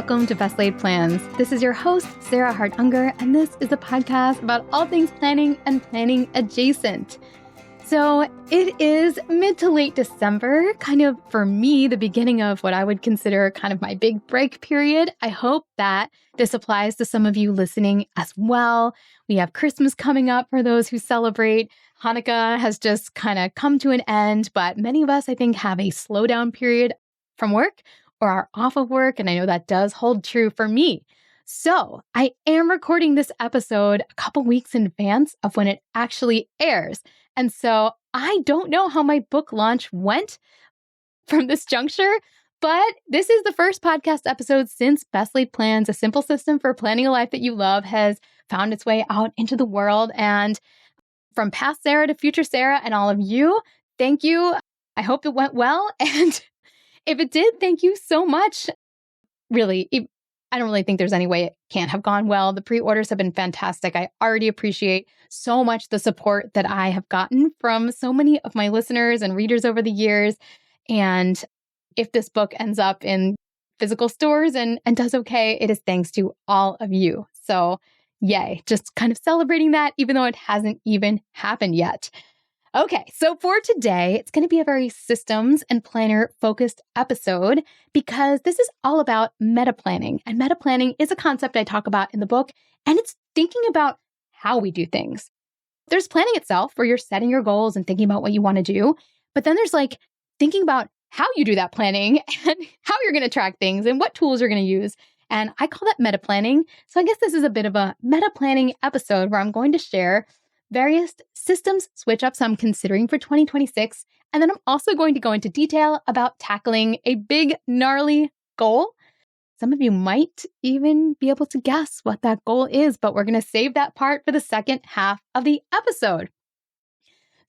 welcome to Best Laid Plans. This is your host, Sarah Hart-Unger, and this is a podcast about all things planning and planning adjacent. So it is mid to late December, kind of for me, the beginning of what I would consider kind of my big break period. I hope that this applies to some of you listening as well. We have Christmas coming up for those who celebrate. Hanukkah has just kind of come to an end, but many of us, I think, have a slowdown period from work or are off of work, and I know that does hold true for me. So I am recording this episode a couple weeks in advance of when it actually airs. And so I don't know how my book launch went from this juncture, but this is the first podcast episode since Best Laid Plans, a simple system for planning a life that you love, has found its way out into the world. And from past Sarah to future Sarah and all of you, thank you. I hope it went well. And if it did, thank you so much. Really, I don't really think there's any way it can't have gone well. The pre-orders have been fantastic. I already appreciate so much the support that I have gotten from so many of my listeners and readers over the years. And if this book ends up in physical stores and does okay, it is thanks to all of you. So yay, just kind of celebrating that, even though it hasn't even happened yet. Okay, so for today, it's going to be a very systems and planner focused episode because this is all about metaplanning. And metaplanning is a concept I talk about in the book, and it's thinking about how we do things. There's planning itself where you're setting your goals and thinking about what you want to do, but then there's like thinking about how you do that planning and how you're going to track things and what tools you're going to use. And I call that metaplanning. So I guess this is a bit of a metaplanning episode where I'm going to share various systems switch-ups I'm considering for 2026. And then I'm also going to go into detail about tackling a big, gnarly goal. Some of you might even be able to guess what that goal is, but we're going to save that part for the second half of the episode.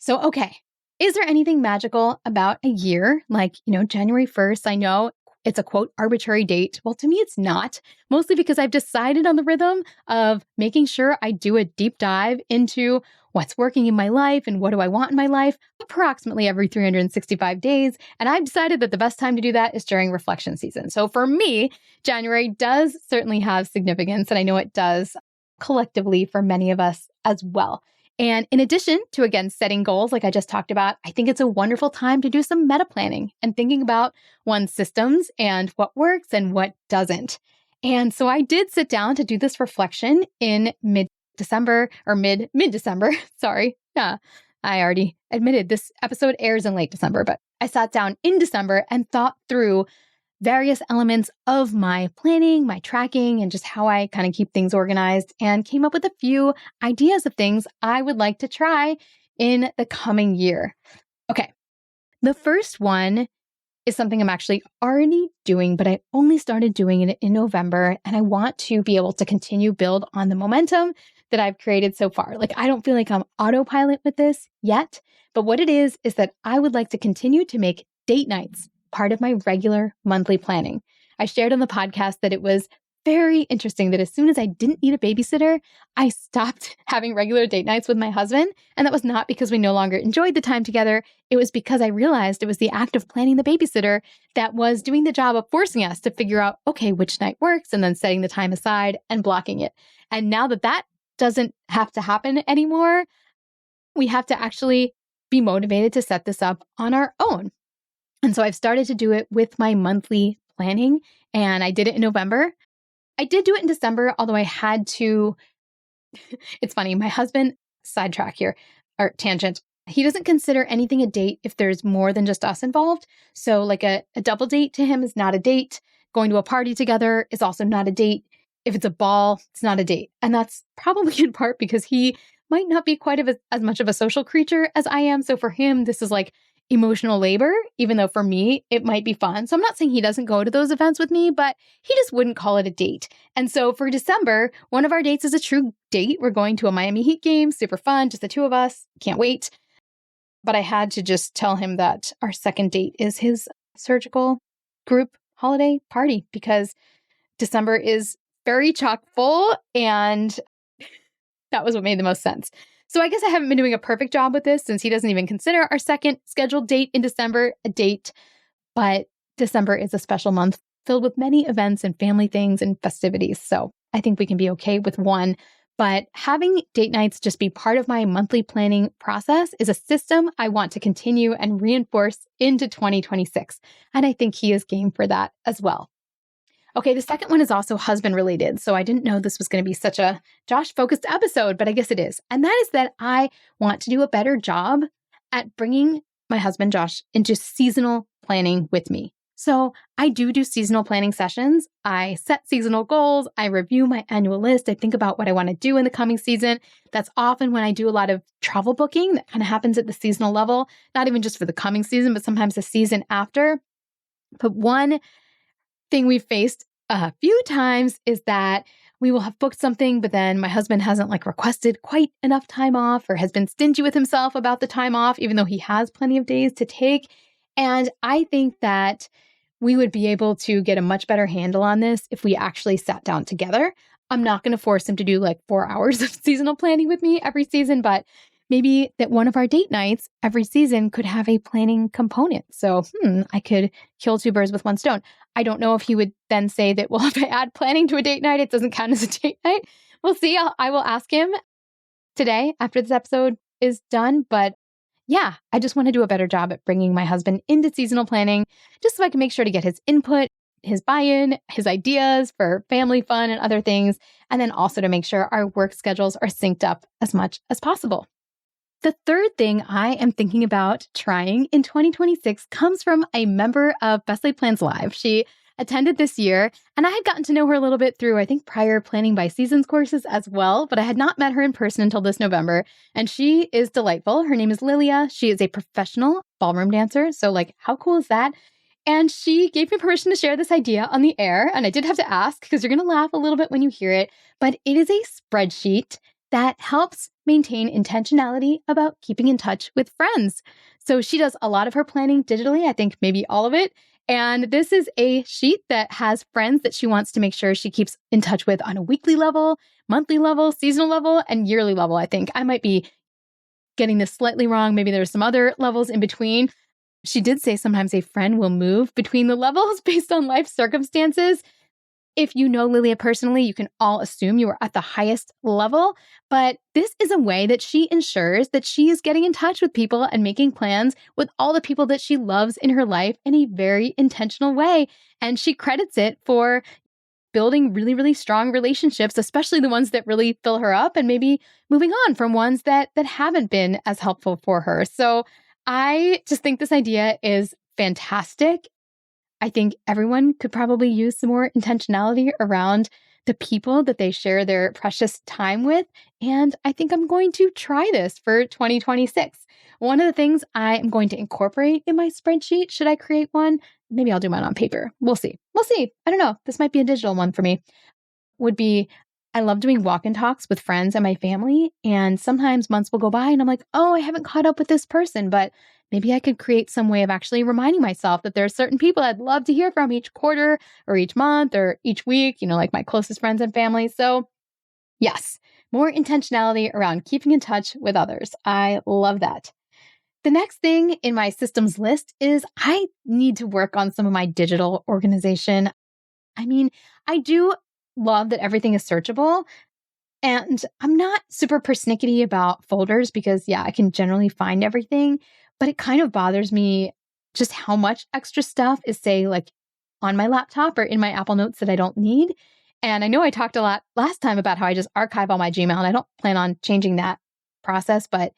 So, okay, is there anything magical about a year? Like, January 1st, I know it's a quote arbitrary date. Well, to me, it's not, mostly because I've decided on the rhythm of making sure I do a deep dive into what's working in my life and what do I want in my life approximately every 365 days. And I've decided that the best time to do that is during reflection season. So for me, January does certainly have significance, and I know it does collectively for many of us as well. And in addition to, again, setting goals like I just talked about, I think it's a wonderful time to do some meta planning and thinking about one's systems and what works and what doesn't. And so I did sit down to do this reflection in mid-December. Sorry. Yeah, I already admitted this episode airs in late December, but I sat down in December and thought through various elements of my planning, my tracking, and just how I kind of keep things organized, and came up with a few ideas of things I would like to try in the coming year. Okay, the first one is something I'm actually already doing, but I only started doing it in November, and I want to be able to continue build on the momentum that I've created so far. Like, I don't feel like I'm autopilot with this yet, but what it is that I would like to continue to make date nights part of my regular monthly planning. I shared on the podcast that it was very interesting that as soon as I didn't need a babysitter, I stopped having regular date nights with my husband. And that was not because we no longer enjoyed the time together. It was because I realized it was the act of planning the babysitter that was doing the job of forcing us to figure out, okay, which night works, and then setting the time aside and blocking it. And now that that doesn't have to happen anymore, we have to actually be motivated to set this up on our own. And so I've started to do it with my monthly planning, and I did it in November. I did do it in December, although I had to, it's funny, my husband, sidetrack here, or tangent, he doesn't consider anything a date if there's more than just us involved. So like a double date to him is not a date. Going to a party together is also not a date. If it's a ball, it's not a date. And that's probably in part because he might not be quite as much of a social creature as I am. So for him, this is like emotional labor, even though for me, it might be fun. So I'm not saying he doesn't go to those events with me, but he just wouldn't call it a date. And so for December, one of our dates is a true date. We're going to a Miami Heat game, super fun, just the two of us. Can't wait. But I had to just tell him that our second date is his surgical group holiday party because December is very chock full, and that was what made the most sense. So I guess I haven't been doing a perfect job with this since he doesn't even consider our second scheduled date in December a date, but December is a special month filled with many events and family things and festivities. So I think we can be okay with one. But having date nights just be part of my monthly planning process is a system I want to continue and reinforce into 2026. And I think he is game for that as well. Okay, the second one is also husband related. So I didn't know this was going to be such a Josh focused episode, but I guess it is. And that is that I want to do a better job at bringing my husband, Josh, into seasonal planning with me. So I do seasonal planning sessions. I set seasonal goals. I review my annual list. I think about what I want to do in the coming season. That's often when I do a lot of travel booking that kind of happens at the seasonal level, not even just for the coming season, but sometimes the season after. But one thing we've faced a few times is that we will have booked something, but then my husband hasn't requested quite enough time off or has been stingy with himself about the time off, even though he has plenty of days to take. And I think that we would be able to get a much better handle on this if we actually sat down together. I'm not going to force him to do 4 hours of seasonal planning with me every season, but maybe that one of our date nights every season could have a planning component. So I could kill two birds with one stone. I don't know if he would then say that, well, if I add planning to a date night, it doesn't count as a date night. We'll see. I will ask him today after this episode is done. But yeah, I just want to do a better job at bringing my husband into seasonal planning, just so I can make sure to get his input, his buy-in, his ideas for family fun and other things, and then also to make sure our work schedules are synced up as much as possible. The third thing I am thinking about trying in 2026 comes from a member of Best Laid Plans Live. She attended this year, and I had gotten to know her a little bit through, I think, prior Planning by Seasons courses as well, but I had not met her in person until this November, and she is delightful. Her name is Lilia. She is a professional ballroom dancer, so how cool is that? And she gave me permission to share this idea on the air, and I did have to ask because you're going to laugh a little bit when you hear it, but it is a spreadsheet that helps maintain intentionality about keeping in touch with friends. So she does a lot of her planning digitally, I think maybe all of it. And this is a sheet that has friends that she wants to make sure she keeps in touch with on a weekly level, monthly level, seasonal level, and yearly level, I think. I might be getting this slightly wrong. Maybe there's some other levels in between. She did say sometimes a friend will move between the levels based on life circumstances. If you know Lilia personally, you can all assume you are at the highest level, but this is a way that she ensures that she is getting in touch with people and making plans with all the people that she loves in her life in a very intentional way. And she credits it for building really, really strong relationships, especially the ones that really fill her up, and maybe moving on from ones that haven't been as helpful for her. So I just think this idea is fantastic. I think everyone could probably use some more intentionality around the people that they share their precious time with. And I think I'm going to try this for 2026. One of the things I am going to incorporate in my spreadsheet, should I create one? Maybe I'll do mine on paper. We'll see. I don't know. This might be a digital one for me. Would be, I love doing walk-in talks with friends and my family. And sometimes months will go by and I'm like, oh, I haven't caught up with this person, but maybe I could create some way of actually reminding myself that there are certain people I'd love to hear from each quarter or each month or each week, like my closest friends and family. So yes, more intentionality around keeping in touch with others. I love that. The next thing in my systems list is I need to work on some of my digital organization. I do love that everything is searchable. And I'm not super persnickety about folders because, I can generally find everything. But it kind of bothers me just how much extra stuff is, say, on my laptop or in my Apple Notes that I don't need. And I know I talked a lot last time about how I just archive all my Gmail, and I don't plan on changing that process, but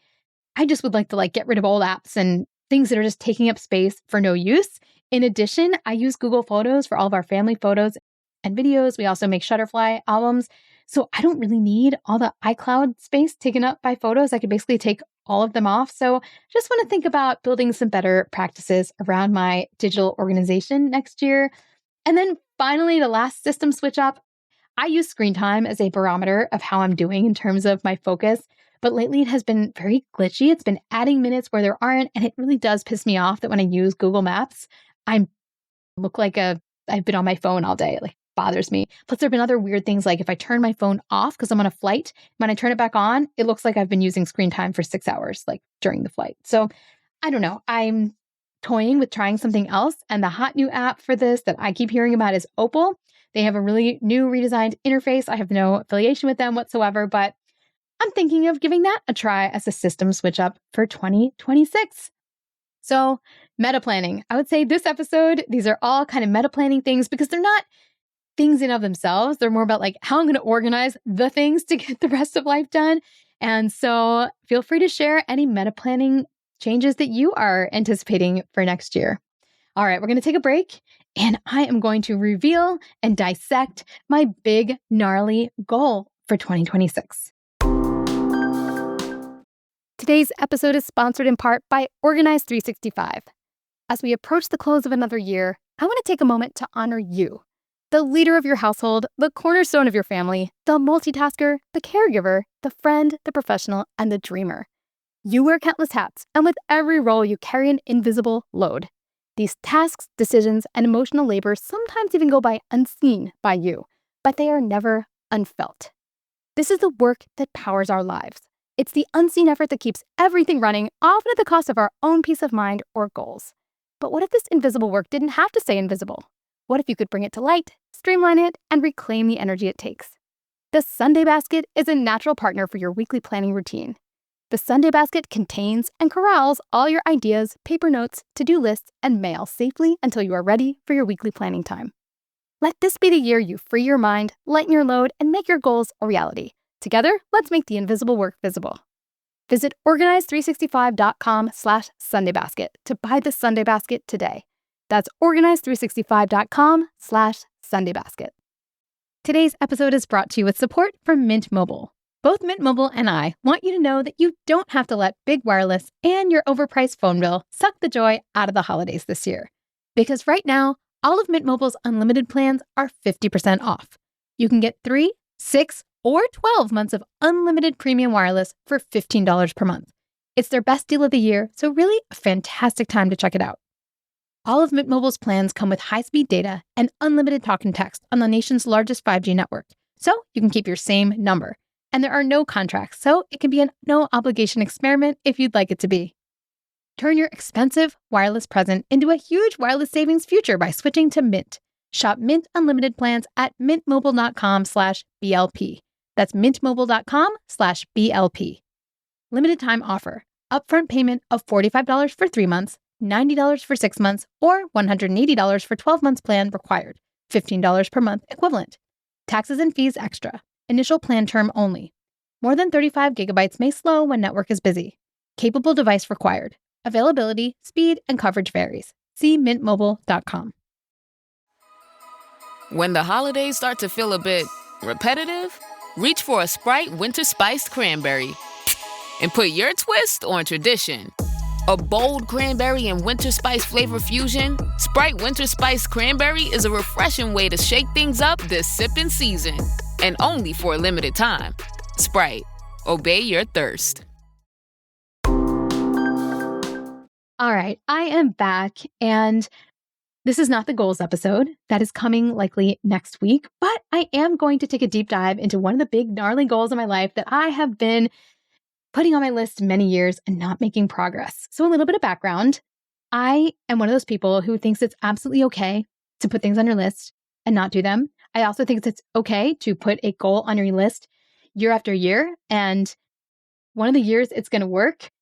I just would like to get rid of old apps and things that are just taking up space for no use. In addition, I use Google Photos for all of our family photos and videos. We also make Shutterfly albums. So I don't really need all the iCloud space taken up by photos. I could basically take all of them off. So just want to think about building some better practices around my digital organization next year. And then finally, the last system switch up, I use screen time as a barometer of how I'm doing in terms of my focus. But lately it has been very glitchy. It's been adding minutes where there aren't. And it really does piss me off that when I use Google Maps, I look like I've been on my phone all day. Bothers me. Plus, there have been other weird things if I turn my phone off because I'm on a flight, when I turn it back on, it looks like I've been using screen time for 6 hours, during the flight. So I don't know. I'm toying with trying something else. And the hot new app for this that I keep hearing about is Opal. They have a really new redesigned interface. I have no affiliation with them whatsoever, but I'm thinking of giving that a try as a system switch up for 2026. So meta planning, I would say this episode, these are all kind of meta planning things because they're not things in of themselves. They're more about like how I'm going to organize the things to get the rest of life done. And so feel free to share any meta planning changes that you are anticipating for next year. All right, we're going to take a break and I am going to reveal and dissect my big gnarly goal for 2026. Today's episode is sponsored in part by Organize 365. As we approach the close of another year, I want to take a moment to honor you, the leader of your household, the cornerstone of your family, the multitasker, the caregiver, the friend, the professional, and the dreamer. You wear countless hats, and with every role you carry an invisible load. These tasks, decisions, and emotional labor sometimes even go by unseen by you, but they are never unfelt. This is the work that powers our lives. It's the unseen effort that keeps everything running, often at the cost of our own peace of mind or goals. But what if this invisible work didn't have to stay invisible? What if you could bring it to light, streamline it, and reclaim the energy it takes? The Sunday Basket is a natural partner for your weekly planning routine. The Sunday Basket contains and corrals all your ideas, paper notes, to-do lists, and mail safely until you are ready for your weekly planning time. Let this be the year you free your mind, lighten your load, and make your goals a reality. Together, let's make the invisible work visible. Visit organize365.com/sundaybasket to buy the Sunday Basket today. That's organize365.com/sundaybasket. Today's episode is brought to you with support from Mint Mobile. Both Mint Mobile and I want you to know that you don't have to let big wireless and your overpriced phone bill suck the joy out of the holidays this year. Because right now, all of Mint Mobile's unlimited plans are 50% off. You can get 3, 6, or 12 months of unlimited premium wireless for $15 per month. It's their best deal of the year, so really a fantastic time to check it out. All of Mint Mobile's plans come with high-speed data and unlimited talk and text on the nation's largest 5G network, so you can keep your same number. And there are no contracts, so it can be a no-obligation experiment if you'd like it to be. Turn your expensive wireless present into a huge wireless savings future by switching to Mint. Shop Mint Unlimited plans at mintmobile.com/BLP. That's mintmobile.com/BLP. Limited time offer. Upfront payment of $45 for 3 months, $90 for 6 months, or $180 for 12 months plan required. $15 per month equivalent. Taxes and fees extra. Initial plan term only. More than 35 gigabytes may slow when network is busy. Capable device required. Availability, speed, and coverage varies. See mintmobile.com. When the holidays start to feel a bit repetitive, reach for a Sprite Winter Spiced Cranberry and put your twist on tradition. A bold cranberry and winter spice flavor fusion, Sprite Winter Spiced Cranberry is a refreshing way to shake things up this sipping season. And only for a limited time. Sprite, obey your thirst. All right, I am back, and this is not the goals episode. That is coming likely next week, but I am going to take a deep dive into one of the big gnarly goals in my life that I have been putting on my list many years and not making progress. So a little bit of background. I am one of those people who thinks it's absolutely okay to put things on your list and not do them. I also think it's okay to put a goal on your list year after year, and one of the years it's going to work.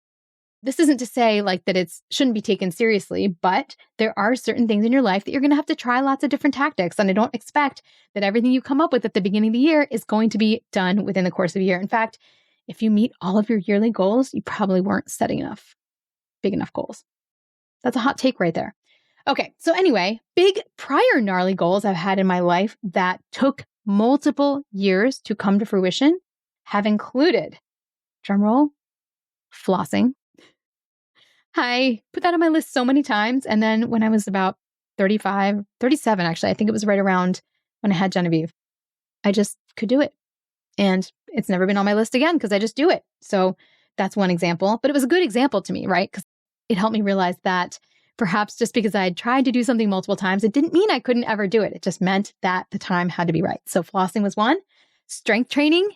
This isn't to say like that it shouldn't be taken seriously, but there are certain things in your life that you're going to have to try lots of different tactics. And I don't expect that everything you come up with at the beginning of the year is going to be done within the course of a year. In fact, if you meet all of your yearly goals, you probably weren't setting big enough goals. That's a hot take right there. Okay, so anyway, big prior gnarly goals I've had in my life that took multiple years to come to fruition have included, drumroll, flossing. I put that on my list so many times. And then when I was about 37, actually, I think it was right around when I had Genevieve, I just could do it. And it's never been on my list again because I just do it. So that's one example. But it was a good example to me, right? Because it helped me realize that perhaps just because I had tried to do something multiple times, it didn't mean I couldn't ever do it. It just meant that the time had to be right. So flossing was one. Strength training.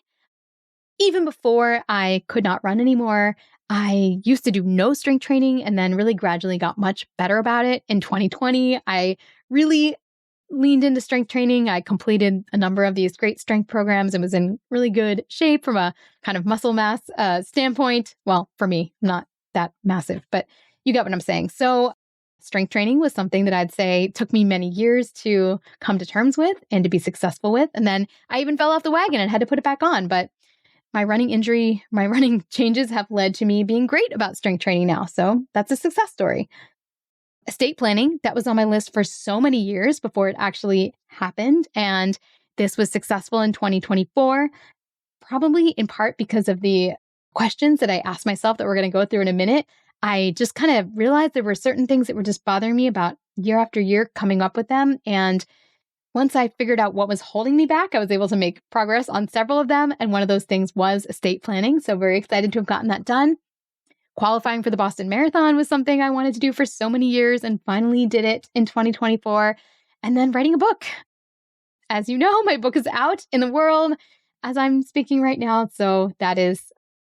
even before I could not run anymore, I used to do no strength training and then really gradually got much better about it. In 2020, I really leaned into strength training. I completed a number of these great strength programs and was in really good shape from a kind of muscle mass standpoint. Well, for me, not that massive, but you get what I'm saying. So strength training was something that I'd say took me many years to come to terms with and to be successful with. And then I even fell off the wagon and had to put it back on. But my running changes have led to me being great about strength training now. So that's a success story. Estate planning, that was on my list for so many years before it actually happened. And this was successful in 2024, probably in part because of the questions that I asked myself that we're going to go through in a minute. I just kind of realized there were certain things that were just bothering me about year after year coming up with them. And once I figured out what was holding me back, I was able to make progress on several of them. And one of those things was estate planning. So very excited to have gotten that done. Qualifying for the Boston Marathon was something I wanted to do for so many years and finally did it in 2024. And then writing a book. As you know, my book is out in the world as I'm speaking right now. So that is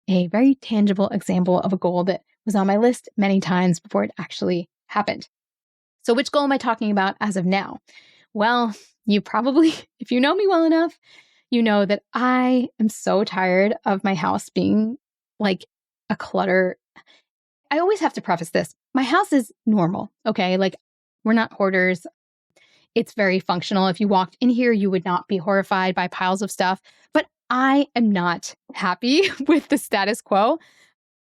a very tangible example of a goal that was on my list many times before it actually happened. So which goal am I talking about as of now? Well, you probably, if you know me well enough, you know that I am so tired of my house being like a clutter. I always have to preface this. My house is normal, okay? Like we're not hoarders. It's very functional. If you walked in here, you would not be horrified by piles of stuff. But I am not happy with the status quo.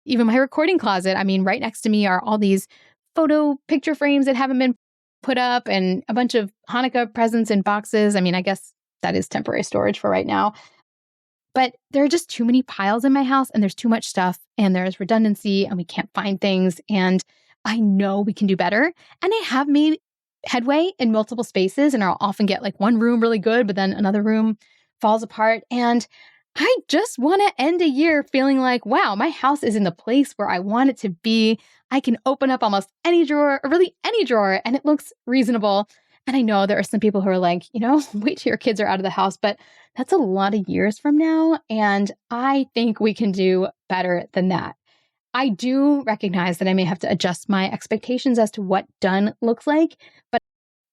Even my recording closet, I mean, right next to me are all these photo picture frames that haven't been put up and a bunch of Hanukkah presents in boxes. I mean, I guess that is temporary storage for right now. But there are just too many piles in my house and there's too much stuff and there's redundancy and we can't find things. And I know we can do better. And I have made headway in multiple spaces and I'll often get like one room really good, but then another room falls apart. And I just want to end a year feeling like, wow, my house is in the place where I want it to be. I can open up almost any drawer, or really any drawer, and it looks reasonable. And I know there are some people who are like, wait till your kids are out of the house, but that's a lot of years from now. And I think we can do better than that. I do recognize that I may have to adjust my expectations as to what done looks like, but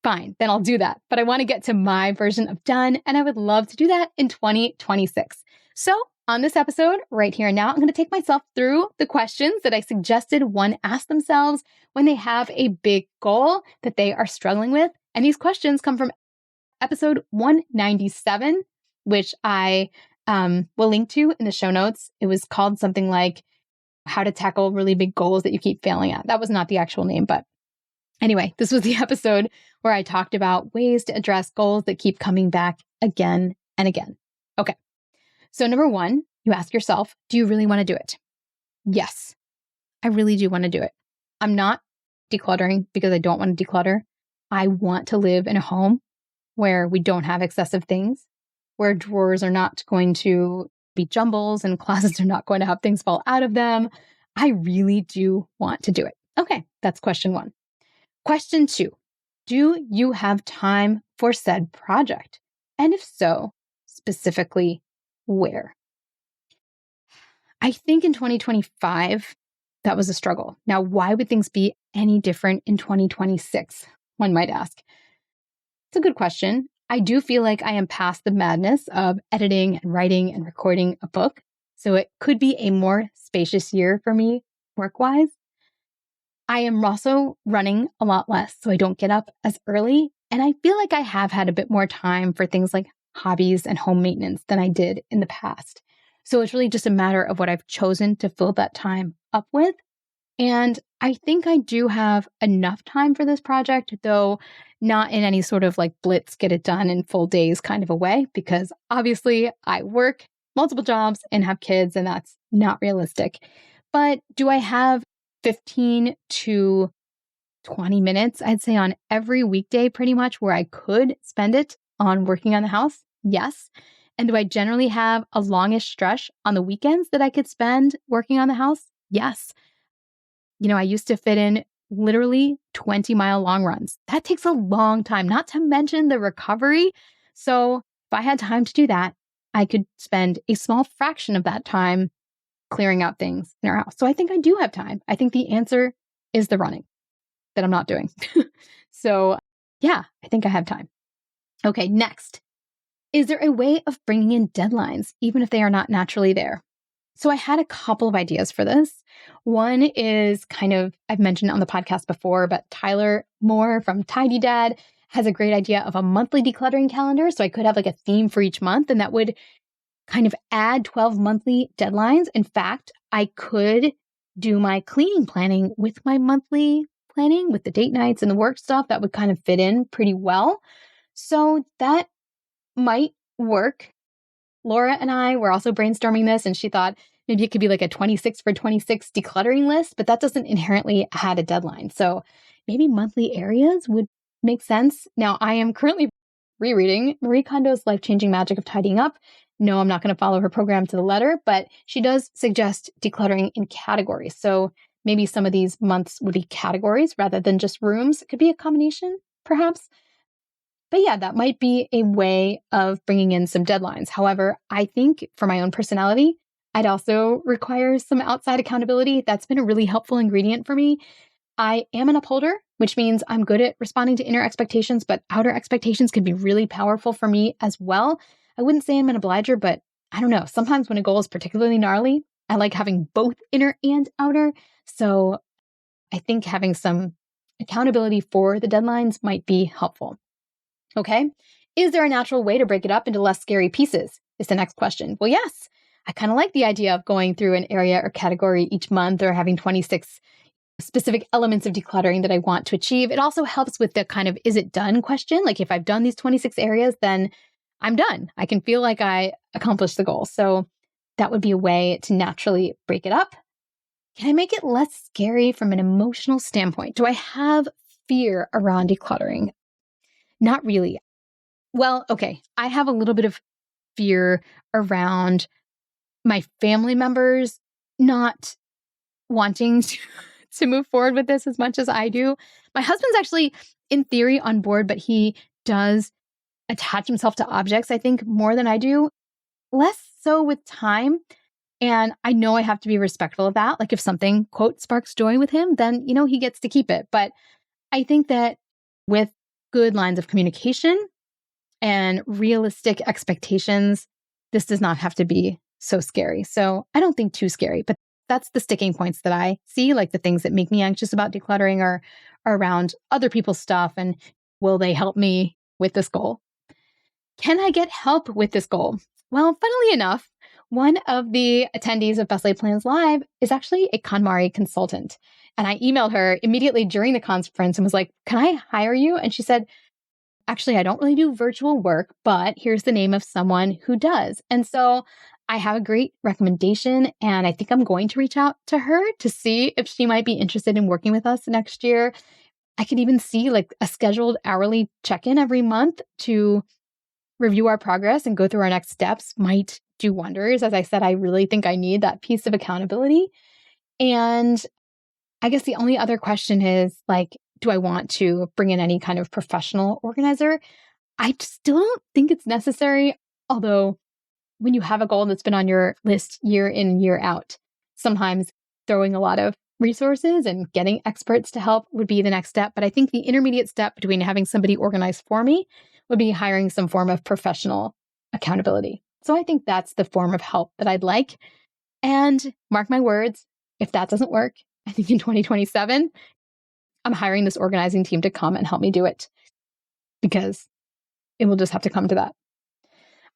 fine, then I'll do that. But I want to get to my version of done, and I would love to do that in 2026. So on this episode, right here and now, I'm going to take myself through the questions that I suggested one ask themselves when they have a big goal that they are struggling with. And these questions come from episode 197, which I will link to in the show notes. It was called something like How to Tackle Really Big Goals That You Keep Failing At. That was not the actual name, but anyway, this was the episode where I talked about ways to address goals that keep coming back again and again. Okay. So number one, you ask yourself, do you really want to do it? Yes, I really do want to do it. I'm not decluttering because I don't want to declutter. I want to live in a home where we don't have excessive things, where drawers are not going to be jumbles and closets are not going to have things fall out of them. I really do want to do it. Okay, that's question one. Question two, do you have time for said project? And if so, specifically, where? I think in 2025, that was a struggle. Now, why would things be any different in 2026? One might ask. It's a good question. I do feel like I am past the madness of editing and writing and recording a book. So it could be a more spacious year for me work-wise. I am also running a lot less, so I don't get up as early. And I feel like I have had a bit more time for things like hobbies and home maintenance than I did in the past. So it's really just a matter of what I've chosen to fill that time up with. And I think I do have enough time for this project, though not in any sort of like blitz, get it done in full days kind of a way, because obviously I work multiple jobs and have kids, and that's not realistic. But do I have 15 to 20 minutes, I'd say, on every weekday pretty much where I could spend it on working on the house? Yes. And do I generally have a longish stretch on the weekends that I could spend working on the house? Yes. I used to fit in literally 20-mile long runs. That takes a long time, not to mention the recovery. So if I had time to do that, I could spend a small fraction of that time clearing out things in our house. So I think I do have time. I think the answer is the running that I'm not doing. So yeah, I think I have time. Okay, next. Is there a way of bringing in deadlines, even if they are not naturally there? So I had a couple of ideas for this. One is I've mentioned it on the podcast before, but Tyler Moore from Tidy Dad has a great idea of a monthly decluttering calendar. So I could have like a theme for each month, and that would kind of add 12 monthly deadlines. In fact, I could do my cleaning planning with my monthly planning with the date nights and the work stuff. That would kind of fit in pretty well. So that might work. Laura and I were also brainstorming this, and she thought maybe it could be like a 26 for 26 decluttering list, but that doesn't inherently have a deadline. So maybe monthly areas would make sense. Now, I am currently rereading Marie Kondo's Life-Changing Magic of Tidying Up. No, I'm not going to follow her program to the letter, but she does suggest decluttering in categories. So maybe some of these months would be categories rather than just rooms. It could be a combination, perhaps. But yeah, that might be a way of bringing in some deadlines. However, I think for my own personality, I'd also require some outside accountability. That's been a really helpful ingredient for me. I am an upholder, which means I'm good at responding to inner expectations, but outer expectations can be really powerful for me as well. I wouldn't say I'm an obliger, but I don't know. Sometimes when a goal is particularly gnarly, I like having both inner and outer. So I think having some accountability for the deadlines might be helpful. Okay. Is there a natural way to break it up into less scary pieces? Is the next question. Well, yes. I kind of like the idea of going through an area or category each month or having 26 specific elements of decluttering that I want to achieve. It also helps with the kind of, is it done question? Like if I've done these 26 areas, then I'm done. I can feel like I accomplished the goal. So that would be a way to naturally break it up. Can I make it less scary from an emotional standpoint? Do I have fear around decluttering? Not really. Well, okay. I have a little bit of fear around my family members not wanting to move forward with this as much as I do. My husband's actually, in theory, on board, but he does attach himself to objects, I think, more than I do. Less so with time. And I know I have to be respectful of that. Like if something, quote, sparks joy with him, then, he gets to keep it. But I think that with good lines of communication and realistic expectations, this does not have to be so scary. So I don't think too scary, but that's the sticking points that I see, like the things that make me anxious about decluttering are around other people's stuff and will they help me with this goal? Can I get help with this goal? Well, funnily enough, one of the attendees of Best Laid Plans Live is actually a KonMari consultant. And I emailed her immediately during the conference and was like, can I hire you? And she said, actually, I don't really do virtual work, but here's the name of someone who does. And so I have a great recommendation, and I think I'm going to reach out to her to see if she might be interested in working with us next year. I could even see like a scheduled hourly check-in every month to review our progress and go through our next steps might do wonders. As I said, I really think I need that piece of accountability. And I guess the only other question is like, do I want to bring in any kind of professional organizer? I still don't think it's necessary, although when you have a goal that's been on your list year in, year out, sometimes throwing a lot of resources and getting experts to help would be the next step. But I think the intermediate step between having somebody organize for me would be hiring some form of professional accountability. So I think that's the form of help that I'd like. And mark my words, if that doesn't work, I think in 2027, I'm hiring this organizing team to come and help me do it because it will just have to come to that.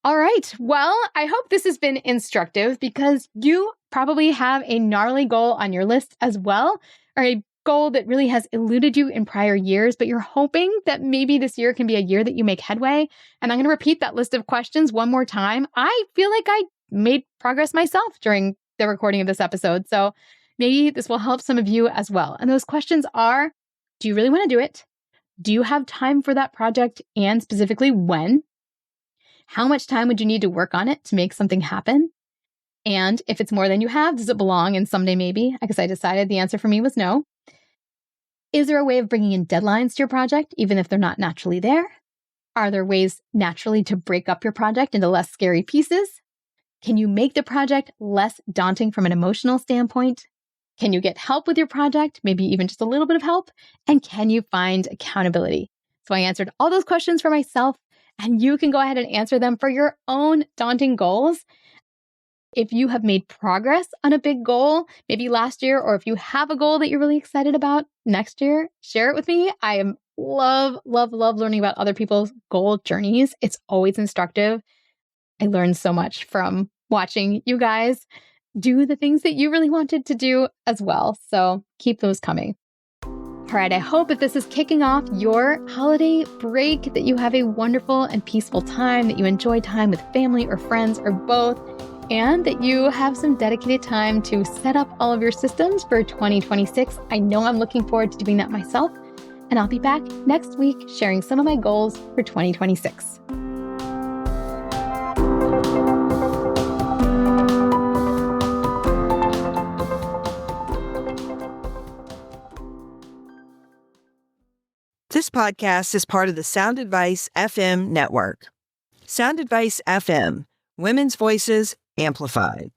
All right. Well, I hope this has been instructive because you probably have a gnarly goal on your list as well, or a goal that really has eluded you in prior years, but you're hoping that maybe this year can be a year that you make headway. And I'm going to repeat that list of questions one more time. I feel like I made progress myself during the recording of this episode. So maybe this will help some of you as well. And those questions are, do you really want to do it? Do you have time for that project? And specifically, when? How much time would you need to work on it to make something happen? And if it's more than you have, does it belong in someday maybe? I guess I decided the answer for me was no. Is there a way of bringing in deadlines to your project, even if they're not naturally there? Are there ways naturally to break up your project into less scary pieces? Can you make the project less daunting from an emotional standpoint? Can you get help with your project, maybe even just a little bit of help? And can you find accountability? So I answered all those questions for myself, and you can go ahead and answer them for your own daunting goals. If you have made progress on a big goal, maybe last year, or if you have a goal that you're really excited about next year, share it with me. I love learning about other people's goal journeys. It's always instructive. I learned so much from watching you guys do the things that you really wanted to do as well. So keep those coming. All right, I hope if this is kicking off your holiday break, that you have a wonderful and peaceful time, that you enjoy time with family or friends or both, and that you have some dedicated time to set up all of your systems for 2026. I know I'm looking forward to doing that myself, and I'll be back next week sharing some of my goals for 2026. This podcast is part of the Sound Advice FM network. Sound Advice FM, women's voices amplified.